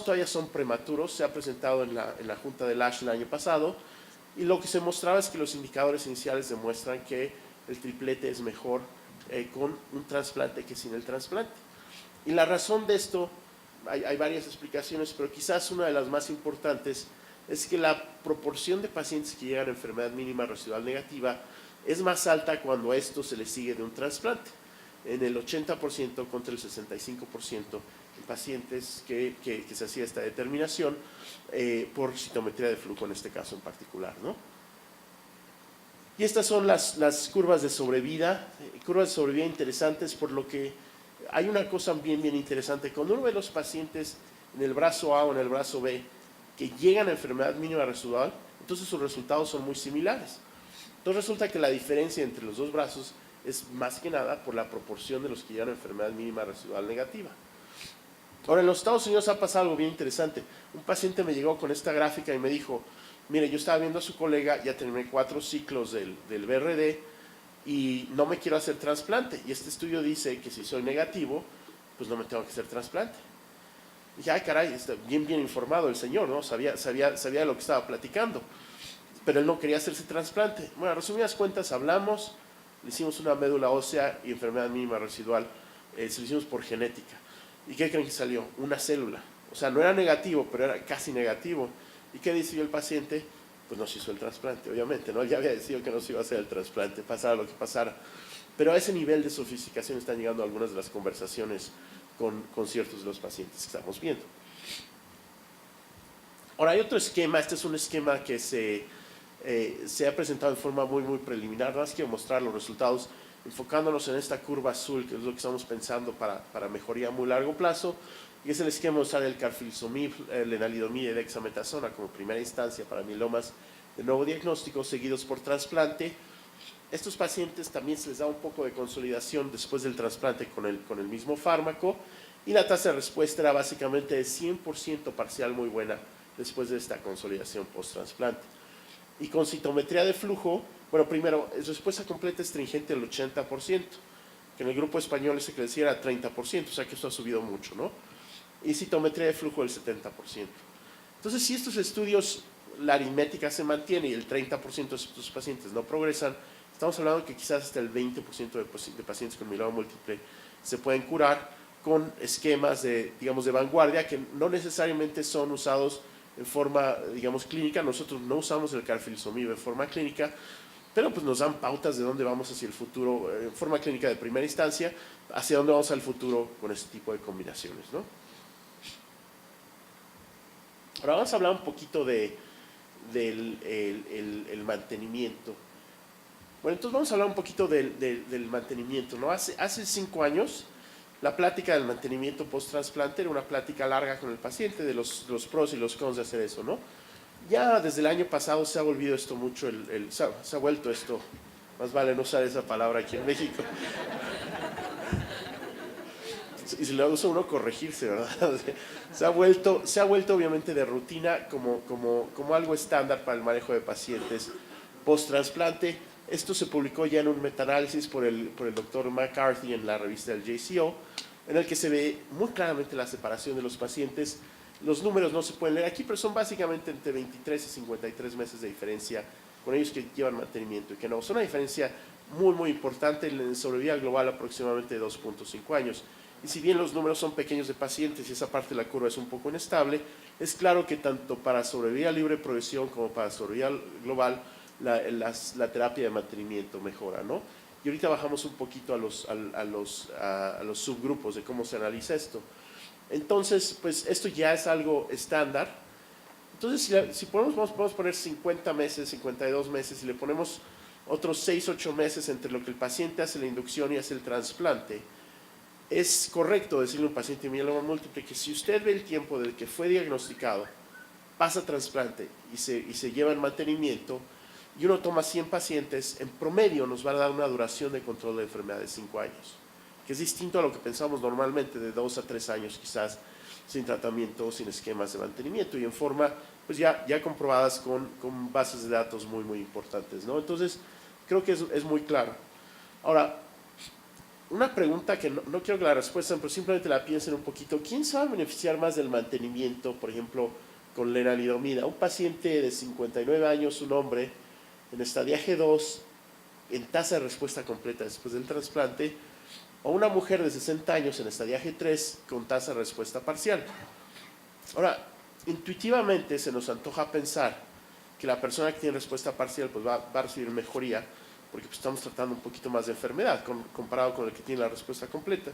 todavía son prematuros, se ha presentado en la junta del ASH el año pasado, y lo que se mostraba es que los indicadores iniciales demuestran que el triplete es mejor con un trasplante que sin el trasplante. Y la razón de esto, hay varias explicaciones, pero quizás una de las más importantes es que la proporción de pacientes que llegan a enfermedad mínima residual negativa es más alta cuando a esto se le sigue de un trasplante, en el 80% contra el 65% en pacientes que se hacía esta determinación por citometría de flujo en este caso en particular, ¿no? Y estas son las curvas de sobrevida interesantes, por lo que hay una cosa bien interesante. Cuando uno ve los pacientes en el brazo A o en el brazo B que llegan a enfermedad mínima residual, entonces sus resultados son muy similares. Entonces resulta que la diferencia entre los dos brazos es más que nada por la proporción de los que llegan a enfermedad mínima residual negativa. Ahora, en los Estados Unidos ha pasado algo bien interesante. Un paciente me llegó con esta gráfica y me dijo, mire, yo estaba viendo a su colega, ya terminé 4 ciclos del BRD y no me quiero hacer trasplante. Y este estudio dice que si soy negativo, pues no me tengo que hacer trasplante. Y dije, ay caray, está bien informado el señor, ¿no? Sabía de lo que estaba platicando. Pero él no quería hacerse trasplante. Bueno, a resumidas cuentas, hablamos, le hicimos una médula ósea y enfermedad mínima residual, se lo hicimos por genética. ¿Y qué creen que salió? Una célula. O sea, no era negativo, pero era casi negativo. ¿Y qué decidió el paciente? Pues no se hizo el trasplante, obviamente, ¿no? Él ya había decidido que no se iba a hacer el trasplante, pasara lo que pasara. Pero a ese nivel de sofisticación están llegando algunas de las conversaciones con ciertos de los pacientes que estamos viendo. Ahora, hay otro esquema. Este es un esquema que se ha presentado de forma muy preliminar. Nada más quiero mostrar los resultados enfocándonos en esta curva azul, que es lo que estamos pensando para mejoría a muy largo plazo, y es el esquema de usar el carfilzomib, lenalidomida y dexametasona como primera instancia para mielomas de nuevo diagnóstico seguidos por trasplante. Estos pacientes también se les da un poco de consolidación después del trasplante con el mismo fármaco, y la tasa de respuesta era básicamente de 100% parcial muy buena después de esta consolidación post-trasplante. Y con citometría de flujo, bueno, primero, respuesta completa estringente del 80%, que en el grupo español ese que decía era 30%, o sea que esto ha subido mucho, ¿no? Y citometría de flujo del 70%. Entonces, si estos estudios, la aritmética se mantiene y el 30% de estos pacientes no progresan, estamos hablando que quizás hasta el 20% de pacientes con mieloma múltiple se pueden curar con esquemas de vanguardia que no necesariamente son usados en forma, clínica. Nosotros no usamos el carfilzomib en forma clínica, pero pues nos dan pautas de dónde vamos hacia el futuro, en forma clínica de primera instancia, hacia dónde vamos al futuro con este tipo de combinaciones, ¿no? Ahora vamos a hablar un poquito del mantenimiento. Bueno, entonces vamos a hablar un poquito del mantenimiento, ¿no? Hace 5 años, la plática del mantenimiento post-trasplante era una plática larga con el paciente de los pros y los cons de hacer eso, ¿no? Ya desde el año pasado se ha volvido esto mucho, se ha vuelto esto, más vale no usar esa palabra aquí en México. Y si lo usa uno, corregirse, ¿verdad? Se ha vuelto obviamente de rutina como algo estándar para el manejo de pacientes post-trasplante. Esto se publicó ya en un metaanálisis por el doctor McCarthy en la revista del JCO, en el que se ve muy claramente la separación de los pacientes. Los números no se pueden leer aquí, pero son básicamente entre 23 y 53 meses de diferencia con ellos que llevan mantenimiento y que no. Es una diferencia muy importante en sobrevida global, aproximadamente de 2.5 años. Y si bien los números son pequeños de pacientes y esa parte de la curva es un poco inestable, es claro que tanto para sobrevida libre de progresión como para sobrevida global, la terapia de mantenimiento mejora, ¿no? Y ahorita bajamos un poquito a los subgrupos de cómo se analiza esto. Entonces, pues esto ya es algo estándar. Entonces, si podemos poner 50 meses, 52 meses, y le ponemos otros 6, 8 meses entre lo que el paciente hace la inducción y hace el trasplante, es correcto decirle a un paciente de mieloma múltiple que si usted ve el tiempo del que fue diagnosticado, pasa trasplante y se lleva en mantenimiento, y uno toma 100 pacientes, en promedio nos va a dar una duración de control de enfermedad de 5 años, que es distinto a lo que pensamos normalmente de 2 a 3 años quizás, sin tratamiento, sin esquemas de mantenimiento y en forma pues ya comprobadas con bases de datos muy importantes, ¿no? Entonces creo que es muy claro. Ahora, una pregunta que no quiero que la respuesta, pero simplemente la piensen un poquito. ¿Quién se va a beneficiar más del mantenimiento, por ejemplo, con lenalidomida? Un paciente de 59 años, un hombre, en estadiaje 2, en tasa de respuesta completa después del trasplante, o una mujer de 60 años en estadiaje 3 con tasa de respuesta parcial. Ahora, intuitivamente se nos antoja pensar que la persona que tiene respuesta parcial pues va a recibir mejoría, porque pues, estamos tratando un poquito más de enfermedad comparado con el que tiene la respuesta completa.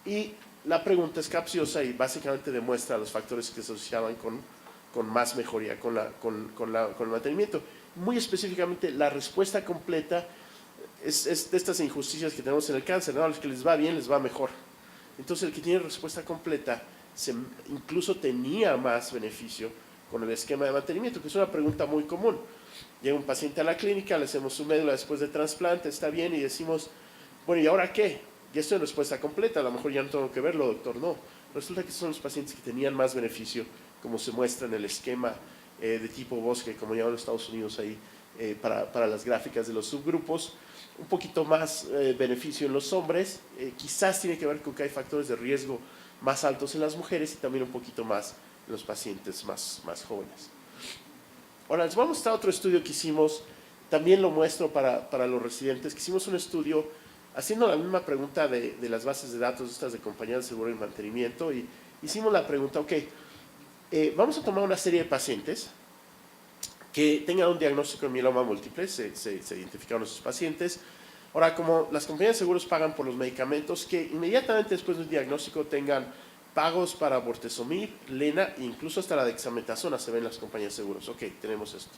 Y la pregunta es capciosa y básicamente demuestra los factores que se asociaban con más mejoría con el mantenimiento. Muy específicamente, la respuesta completa es de estas injusticias que tenemos en el cáncer, ¿no? A los que les va bien, les va mejor. Entonces, el que tiene respuesta completa incluso tenía más beneficio con el esquema de mantenimiento, que es una pregunta muy común. Llega un paciente a la clínica, le hacemos su médula después de trasplante, está bien, y decimos, bueno, ¿y ahora qué? Ya estoy en respuesta completa, a lo mejor ya no tengo que verlo, doctor. No, resulta que son los pacientes que tenían más beneficio, como se muestra en el esquema de tipo Bosque, como llaman los Estados Unidos ahí, para las gráficas de los subgrupos. Un poquito más beneficio en los hombres, quizás tiene que ver con que hay factores de riesgo más altos en las mujeres y también un poquito más en los pacientes más jóvenes. Ahora les voy a mostrar otro estudio que hicimos, también lo muestro para los residentes, que hicimos un estudio haciendo la misma pregunta de las bases de datos estas de compañías de seguro y mantenimiento, y hicimos la pregunta, ok, vamos a tomar una serie de pacientes que tengan un diagnóstico de mieloma múltiple, se identificaron esos pacientes. Ahora, como las compañías de seguros pagan por los medicamentos, que inmediatamente después del diagnóstico tengan pagos para bortezomib, lena e incluso hasta la dexametasona se ven en las compañías de seguros. Ok, tenemos esto.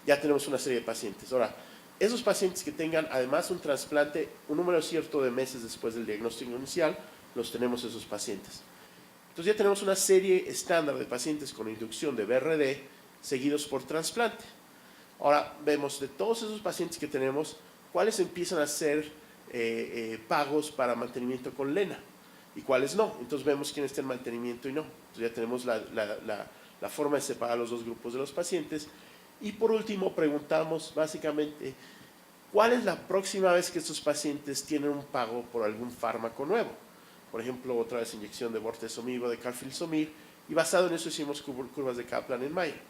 Ya tenemos una serie de pacientes. Ahora, esos pacientes que tengan además un trasplante, un número cierto de meses después del diagnóstico inicial, los tenemos esos pacientes. Entonces ya tenemos una serie estándar de pacientes con inducción de BRD seguidos por trasplante. Ahora vemos de todos esos pacientes que tenemos, cuáles empiezan a hacer pagos para mantenimiento con lena y cuáles no. Entonces vemos quién está en mantenimiento y no. Entonces ya tenemos la forma de separar los dos grupos de los pacientes. Y por último preguntamos básicamente, ¿cuál es la próxima vez que estos pacientes tienen un pago por algún fármaco nuevo? Por ejemplo, otra vez inyección de bortezomib o de carfilzomib, y basado en eso hicimos curvas de Kaplan-Meier.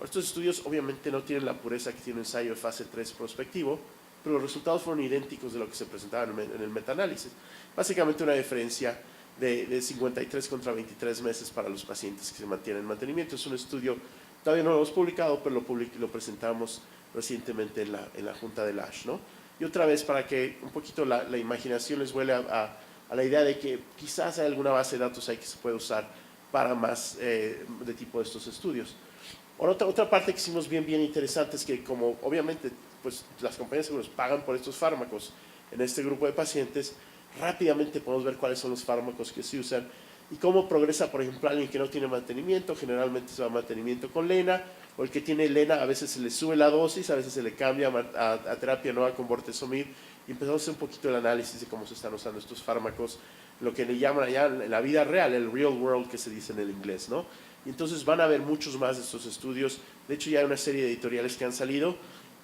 Estos estudios obviamente no tienen la pureza que tiene un ensayo de fase 3 prospectivo, pero los resultados fueron idénticos de lo que se presentaba en el metaanálisis. Básicamente una diferencia de 53 contra 23 meses para los pacientes que se mantienen en mantenimiento. Es un estudio, todavía no lo hemos publicado, pero lo presentamos recientemente en la junta del ASH, ¿no? Y otra vez, para que un poquito la imaginación les vuele a la idea de que quizás hay alguna base de datos ahí que se puede usar para más de tipo de estos estudios. Otra parte que hicimos bien interesante es que, como obviamente pues, las compañías de seguros pagan por estos fármacos en este grupo de pacientes, rápidamente podemos ver cuáles son los fármacos que se usan y cómo progresa, por ejemplo, alguien que no tiene mantenimiento, generalmente se va a mantenimiento con lena, o el que tiene lena a veces se le sube la dosis, a veces se le cambia a terapia nueva con bortezomib, y empezamos a hacer un poquito el análisis de cómo se están usando estos fármacos, lo que le llaman allá en la vida real, el real world que se dice en el inglés, ¿no? Y entonces van a haber muchos más de estos estudios. De hecho ya hay una serie de editoriales que han salido.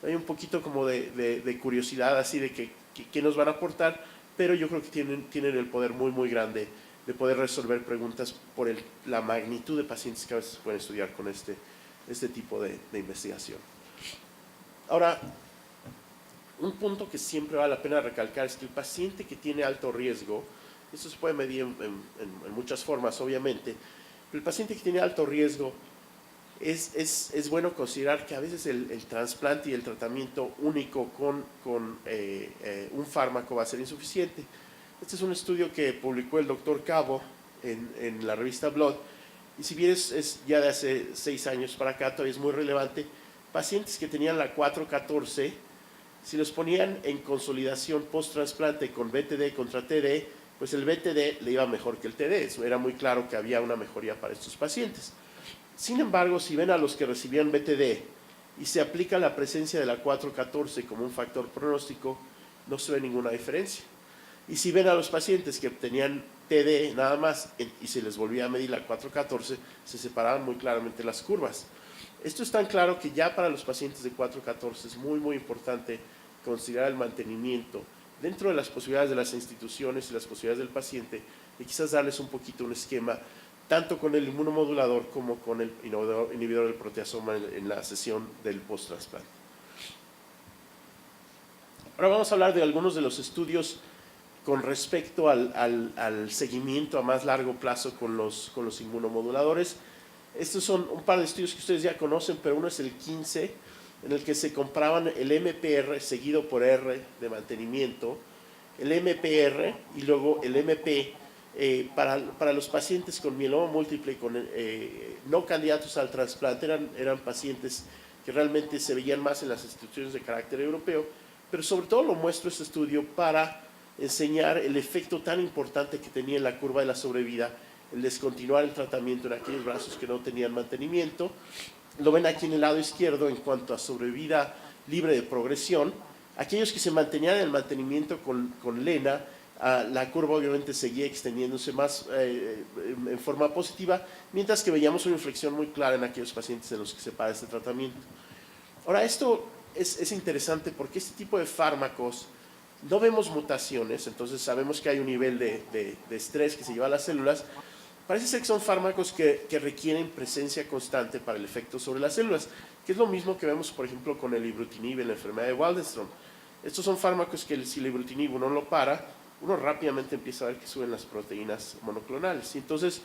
Hay un poquito como de curiosidad así de qué nos van a aportar, pero yo creo que tienen el poder muy grande de poder resolver preguntas por la magnitud de pacientes que a veces se pueden estudiar con este tipo de investigación. Ahora, un punto que siempre vale la pena recalcar es que el paciente que tiene alto riesgo, esto se puede medir en muchas formas obviamente, pero el paciente que tiene alto riesgo es bueno considerar que a veces el trasplante y el tratamiento único con un fármaco va a ser insuficiente. Este es un estudio que publicó el doctor Cabo en la revista Blood, y si bien es ya de hace 6 años para acá, todavía es muy relevante. Pacientes que tenían la 414, si los ponían en consolidación post-trasplante con BTD contra TD, pues el BTD le iba mejor que el TD. Eso era muy claro que había una mejoría para estos pacientes. Sin embargo, si ven a los que recibían BTD y se aplica la presencia de la 414 como un factor pronóstico, no se ve ninguna diferencia. Y si ven a los pacientes que tenían TD nada más y se les volvía a medir la 414, se separaban muy claramente las curvas. Esto es tan claro que ya para los pacientes de 414 es muy importante considerar el mantenimiento dentro de las posibilidades de las instituciones y las posibilidades del paciente, y quizás darles un poquito un esquema, tanto con el inmunomodulador como con el inhibidor del proteasoma en la sesión del post-trasplante. Ahora vamos a hablar de algunos de los estudios con respecto al seguimiento a más largo plazo con los inmunomoduladores. Estos son un par de estudios que ustedes ya conocen, pero uno es el 15, en el que se comparaban el MPR seguido por R de mantenimiento, el MPR y luego el MP para los pacientes con mieloma múltiple, no candidatos al trasplante, eran pacientes que realmente se veían más en las instituciones de carácter europeo, pero sobre todo lo muestro este estudio para enseñar el efecto tan importante que tenía en la curva de la sobrevida el descontinuar el tratamiento en aquellos brazos que no tenían mantenimiento. Lo ven aquí en el lado izquierdo en cuanto a sobrevida libre de progresión. Aquellos que se mantenían en el mantenimiento con Lena, la curva obviamente seguía extendiéndose más en forma positiva, mientras que veíamos una inflexión muy clara en aquellos pacientes en los que se para este tratamiento. Ahora, esto es interesante porque este tipo de fármacos no vemos mutaciones, entonces sabemos que hay un nivel de estrés que se lleva a las células. Parece ser que son fármacos que requieren presencia constante para el efecto sobre las células, que es lo mismo que vemos, por ejemplo, con el ibrutinib en la enfermedad de Waldenström. Estos son fármacos que si el ibrutinib uno lo para, uno rápidamente empieza a ver que suben las proteínas monoclonales. Y entonces,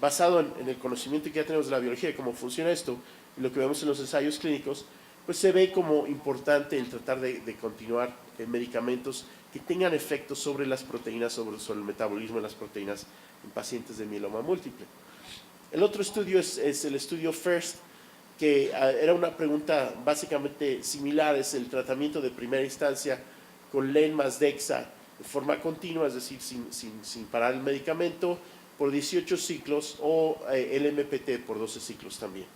basado en el conocimiento que ya tenemos de la biología de cómo funciona esto, y lo que vemos en los ensayos clínicos, pues se ve como importante el tratar de continuar medicamentos que tengan efectos sobre las proteínas, sobre el metabolismo de las proteínas en pacientes de mieloma múltiple. El otro estudio es el estudio FIRST, que era una pregunta básicamente similar, es el tratamiento de primera instancia con LEN más DEXA de forma continua, es decir, sin parar el medicamento por 18 ciclos o el MPT por 12 ciclos también.